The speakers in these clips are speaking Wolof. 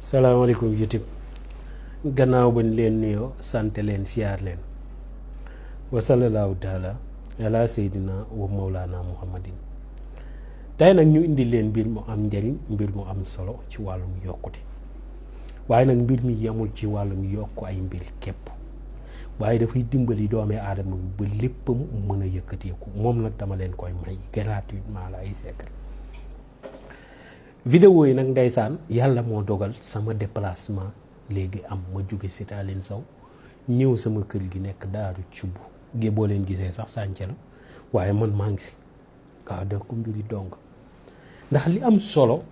salaamaaleykum YouTube gannaaw bañ leen nuyoo sant leen siyaar leen wa sallallahu taala ala seydina wa mawlana muhammadin tey nag ñu indi leen mbir mu am njariñ mbir mu am solo ci wàllum yokkute waaye nag mbir mi yemul ci wàllum yokk ay mbir képp waaye dafay dimbali doomi aadama bi ba lépp mu mën a yëkkateeku moom nag dama leen koy may gratuitement la ay secret vidéo yi nag ndeysaan yàlla moo dogal sama déplacement léegi am ma jóge si Tallinn Sow ñëw sama kër gi nekk Daaru Cubb gi boo leen gisee sax sànce la waaye man maa ngi si waaw da ko mbiri dong ndax li am solo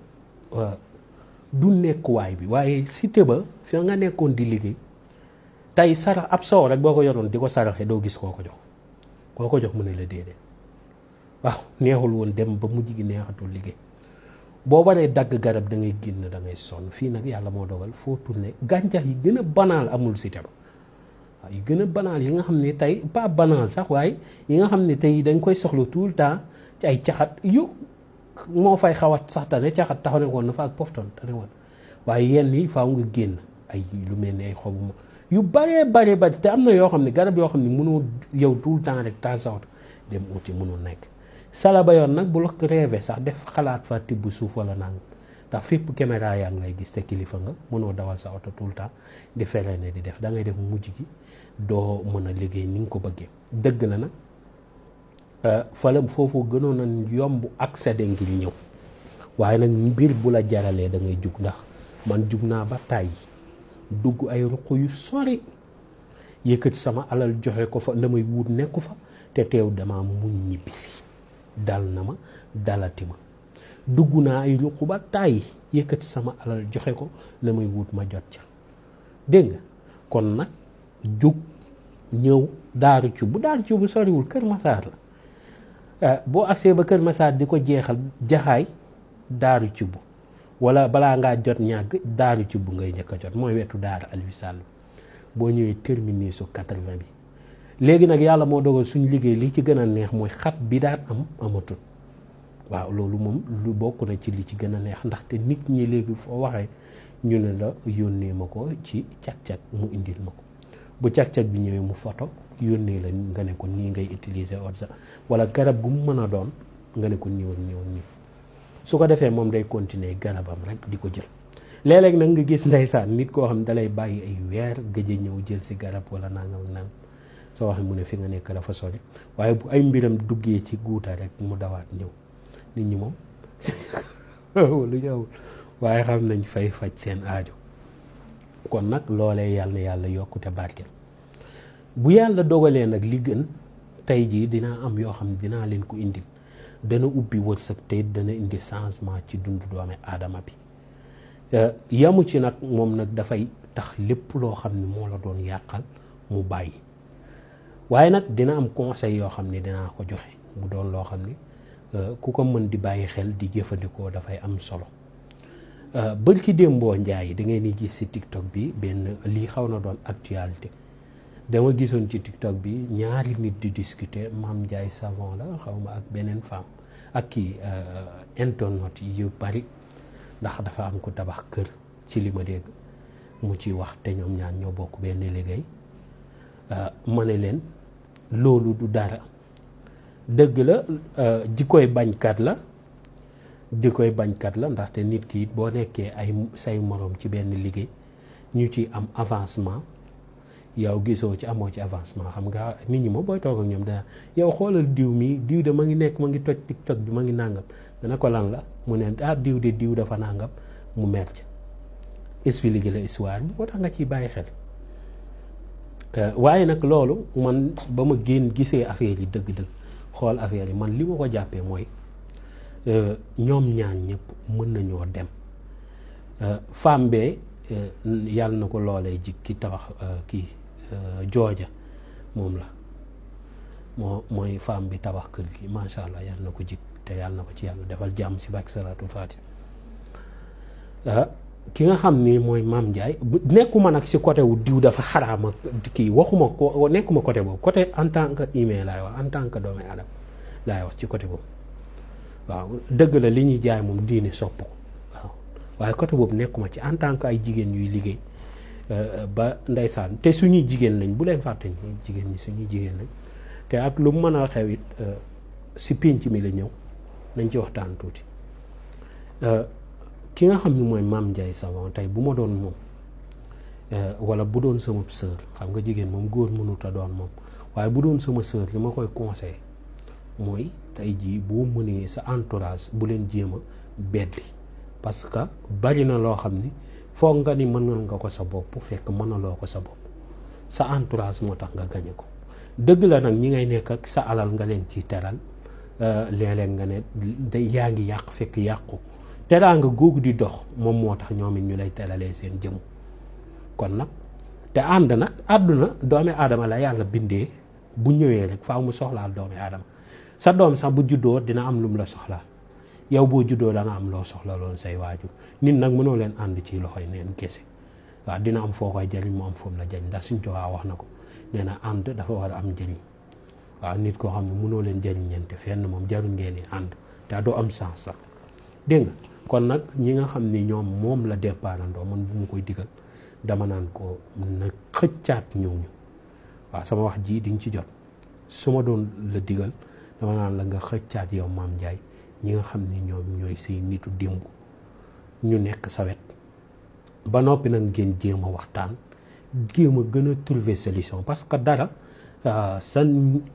du nekkuwaay bi waaye cité ba fi nga nekkoon di liggéey tey sarax ab soow rek boo ko yoroon di ko saraxe doo gis koo ko jox mu ne la déedéet waaw neexul woon dem ba mujj gi neexatul liggéey boo baree dagg garab da ngay génn da ngay sonn fii nag yàlla moo dogal foo tourné gàncax yi gën a banaal amul cité ba waaw yi gën a banaal yi nga xam ne tey pas banaal sax waaye yi nga xam ne tey dañ koy soxla tout le temps ci ay caxat yu moo fay xawat sax tane caxat taxaw ne woon na fa ak pofton tane woon waaye yenn yi faaw nga génn ay lu mel ni ay xobu yu baree bare bari te am na yoo xam ne garab yoo xam ne mënoo yow tout le temps rek temps sax dem uti mënul nekk salaba yoon nag bu la rêvé sax def xalaat fa tibb suuf wala nang ndax fépp caméra yaa ngi lay gis te kilifa nga mënoo dawal sa oto tout le temps di freiné di def da ngay def mujj gi doo mën a liggéey ni nga ko bëggee dëgg la nag fala foofu gënoon a yomb accéder ngir ñëw waaye nag mbir bu la jaralee da ngay jug ndax man jug naa ba tàyyi dugg ay ruq yu sori yëkkati sama alal joxe ko fa la may wut nekku fa te teew dama muñ ñibbisi dal na ma dalati ma dugg naa ay ruq ba tàyyi yëkkati sama alal joxe ko la may wut ma jot ca dégg nga kon nag jug ñëw Daaru Cubb Daaru Cubb soriwul Kër Masaar la boo agsee ba Kër Masaar di ko jeexal jaxaay Daaru Cubb wala balaa ngaa jot ñàgg Daaru Cubb ngay njëkk a jot mooy wetu Daara Aliou Sall boo ñëwee terminus su 80 bi léegi nag yàlla moo dogal suñ liggéey li ci gën a neex mooy xat bi daan amatul waaw loolu moom lu bokk na ci li ci gën a neex ndaxte nit ñi léegi foo waxee ñu ne la yónnee ma ko ci cag-cag mu indil ma ko bu cag-cag bi ñëwee mu photo yónnee la nga ne ko nii ngay utiliser orsa wala garab gu mu mën a doon nga ne ko nii su ko defee moom day continuer garabam rek di ko jël léeg-léeg nag nga gis ndeysaan nit koo xam ne dalay bàyyi ay weer gëj a ñëw jël si garab wala nangam soo waxee mu ne fi nga nekk dafa sori waaye bu ay mbiram duggee ci guuta rek mu dawaat ñëw nit ñi moom lu ñëwul waaye xam nañ fay faj seen aajo kon nag loolee yàlla na yàlla yokkute barke bu yàlla dogalee nag li gën tey jii dinaa am yoo xam ne dinaa leen ko indil dana ubbi wërsëg te dana indi changement ci dundu doomi aadama bi yamu ci nag moom nag dafay tax lépp loo xam ne moo la doon yàqal mu bàyyi waaye nag dina am conseil yoo xam ne dinaa ko joxe mu doon loo xam ne ku ko mën di bàyyi xel di jëfandikoo dafay am solo bërki démboo njaay da ngeen di gis ci TikTok bi benn lii xaw na doon actualité dama gisoon ci TikTok bi ñaari nit di discuter Mame Ndiaye Savon la xaw ma ak beneen femme ak kii internet yu bari ndax dafa am ko tabax kër ci li ma dégg mu ciy wax te ñoom ñaar ñoo bokk benn liggéey ma ne leen loolu du dara dëgg la jikkoy bañkat la ndaxte nit ki boo nekkee ay say moroom ci benn liggéey ñu ci am avancement yow gisoo ci amoo ci avancement xam nga nit ñi moom booy toog ak ñoom dana yow xoolal diw de ma ngi toj TikTok bi ma ngi nàngam dana ko lan la mu ne diw dafa nàngam mu mer ca expliqué la histoire bi moo tax nga ciy bàyyi xel waaye nag loolu man ba ma gisee affaire yi dëgg-dëgg xool affaire yi man li ma ko jàppee mooy ñoom ñaan ñëpp mën nañoo dem femme bee yàlla na ko loolee ji ki tabax kii jooja moom la mooy femme bi tabax kër gi macha allah yàlla na ko jik te yàlla na ko ci yàlla defal jàmm si barke salaatul faatiha ki nga xam ni mooy Mame Ndiaye nekkuma nag si côté wu diw dafa xaraama kii waxuma ko nekkuma côté boobu côté en tant que humain laay wax en tant que doomu aadama laay wax ci côté boobu waaw dëgg la li ñuy jaay moom diine sopp ko waaw waaye côté boobu nekkuma ci en tant que ay jigéen yuy liggéey ba ndeysaan te suñuy jigéen lañ bu leen fàtte ni jigéen ñi suñuy jigéen lañ te ak lu mu mën a xew it si pénc mi la ñëw nañ ci waxtaan tuuti ki nga xam ni mooy Mame Ndiaye Savon tey bu ma doon moom wala bu doon sama sœur xam nga jigéen moom góor mënut a doon moom waaye bu doon sama sœur li ma koy conseillé mooy tey jii boo mënee sa entourage bu leen jéem a beddi parce que bari na loo xam ni foog nga ni mënal nga ko sa bopp fekk mënaloo ko sa bopp sa entourage moo tax nga gañe ko dëgg la nag ñi ngay nekk ak sa alal nga leen ci teral léeg-léeg nga ne day yaa ngi yàq fekk yàqu teraanga googu di dox moom moo tax ñoom it ñu lay teralee seen jëm kon nag te ànd nag àdduna doomi aadama la yàlla bindee bu ñëwee rek faaw mu soxlaal doomi aadama sa doom sax bu juddoo dina am lum la soxlaal yow boo juddoo da nga am loo soxla loon say waajur nit nag mënoo leen ànd ci loxoy neen kese waaw dina am foo koy jëriñ mu am foom la jëriñ ndax suñ Tuubaa wax na ko nee na ànd dafa war a am njëriñ waaw nit koo xam ne mënoo leen jëriñante fenn moom jarul ngeen di ànd te doo am sens sax dégg nga kon nag ñi nga xam ni ñoom moom la départandoo man bu mu koy digal dama naan ko na xëccaat ñëw ñu waaw sama wax ji di nga ci jot su ma doon la digal dama naan la nga xëccaat yow Mame Ndiaye ñi nga xam ni ñoom ñooy say nitu démb ñu nekk sa wet ba noppi nag ngeen jéem a waxtaan jéem a gën a trouver solution parce que dara sa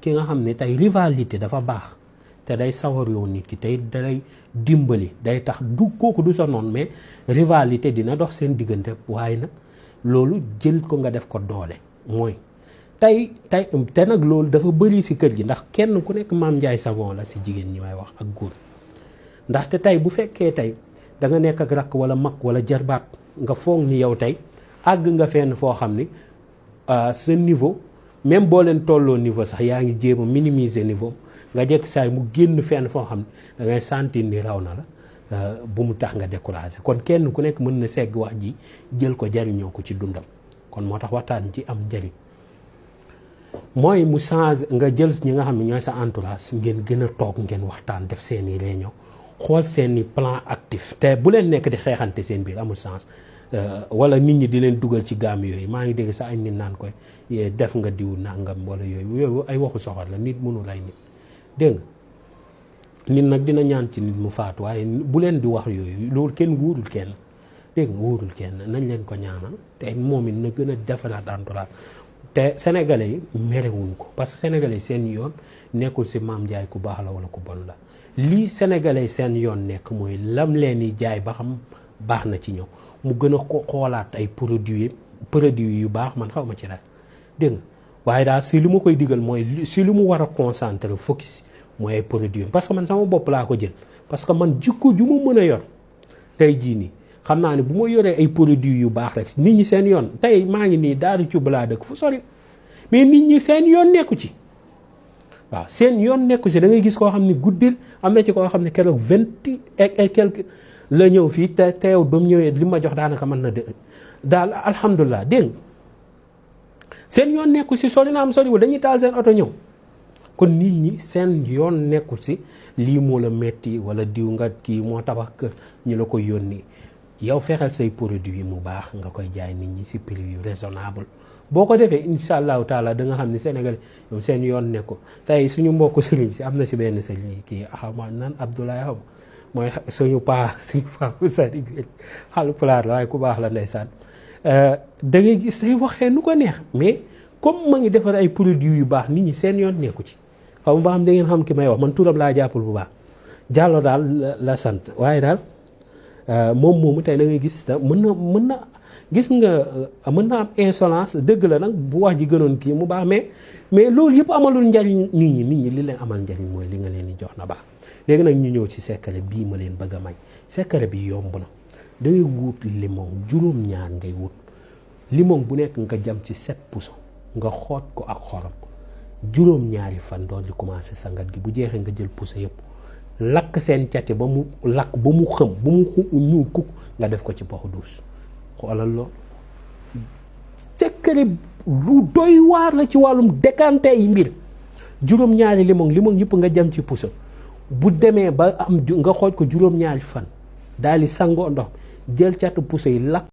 ki nga xam ne tey rivalité dafa baax te day sawarloo nit ki tey dalay dimbali day tax du kooku du sa noonu mais rivalité dina dox seen diggante waaye nag loolu jël ko nga def ko doole mooy tey te nag loolu dafa bëri si kër gi ndax kenn ku nekk Mame Ndiaye Savon la si jigéen ñi may wax ak góor ndaxte tey bu fekkee tey da nga nekk ak rakk wala mag wala jarbaat nga foog ni yow tey àgg nga fenn foo xam ni sa niveau même boo leen tolloo niveau sax yaa ngi jéem a minimiser niveau nga jekk saay mu génn fenn foo xam ne da ngay sentir ni raw na la bu mu tax nga découragé kon kenn ku nekk mën na segg wax ji jël ko jariñoo ko ci dundam kon moo tax waxtaan ci am njëriñ mooy mu change nga jël ñi nga xam ne ñooy sa entourage ngeen gën a toog ngeen waxtaan def seeni réunion xool seeni plan actif te bu leen nekk di xeexante seen biir amul sens wala nit ñi di leen dugal ci gaam yooyu maa ngi dégg sax ay nit naan koy def nga diw nangam wala yooyu ay waxu soxor la nit mënu lay nit dégg nga nit nag dina ñaan ci nit mu faatu waaye bu leen di wax yooyu loolu kenn wóorul kenn dégg nga wóorul kenn nañ leen ko ñaanal te moom it na gën a defaraat entourage te sénégalais yi merewuñ ko parce que sénégalais yi seen yoon nekkul si Mame Ndiaye ku baax la wala ku bon la lii sénégalais yi seen yoon nekk mooy lam leen di jaay ba xam baax na ci ñëw mu gën a ko xoolaat ay produits yu baax man xaw ma ci dara dégg nga waaye daal si li ma koy digal mooy si lu mu war a concentrer focus mooy ay produits parce que man sama bopp laa ko jël parce que man jikko ju ma mën a yor tey jii nii xam naa ne bu ma yoree ay produits yu baax rek nit ñi seen yoon tey maa ngi nii Daaru Cubb laa dëkk fu sori mais nit ñi seen yoon nekku ci waaw seen yoon nekku ci da ngay gis koo xam ne guddil am na ci koo xam ne keroog 20 et quelque la ñëw fii te teew ba mu ñëwee li ma jox daanaka mën na de daal alhamdulilah dégg nga seen yoon nekku ci sori na am soriwul dañuy taal seen oto ñëw kon nit ñi seen yoon nekkul ci lii moo la metti wala diw nga kii moo tabax kër ñu la koy yónni yow fexeel say produit yi mu baax nga koy jaay nit ñi ci prix yu raisonnable boo ko defee incha allahu taala da nga xam ne Sénégal ñoom seen yoon nekku tey suñu mbokku sëriñ si am na ci benn sëriñ kii xawma nan Abdoulaye xam mooy suñu paa bu sari xalu pulaar la waaye ku baax la ndeysaan da ngay gis say waxee nu ko neex mais comme ma ngi defar ay produits yu baax nit ñi seen yoon nekku ci xaw ma ba xam da ngeen xam ki may wax man turam laa jàppul bu baax Diallo daal la sant waaye daal moom moomu tey da ngay gis da mën na gis nga mën na am insolence dëgg la nag bu wax ji gënoon kii mu baax mais loolu yëpp amalul njariñ nit ñi li leen amal njariñ mooy li nga leen di jox na baax léegi nag ñu ñëw ci secret bii ma leen bëgg a may secret bi yomb na da ngay wut limon juróom-ñaar ngay wut limon bu nekk nga jam ci 7 puso nga xoot ko ak xorom juróom-ñaari fan doon di commencé sangat gi bu jeexee nga jël puso yëpp lakk seen cati ba mu lakk ba mu xëm ba mu ñuul kuk nga def ko ci poxu duus xoolal loo secret lu doy waar la ci wàllum décanté yi mbir juróom-ñaari limon yëpp nga jam ci puso bu demee ba am nga xooj ko juróom-ñaari fan daal di sangoo ndox jël catu puso yi lakk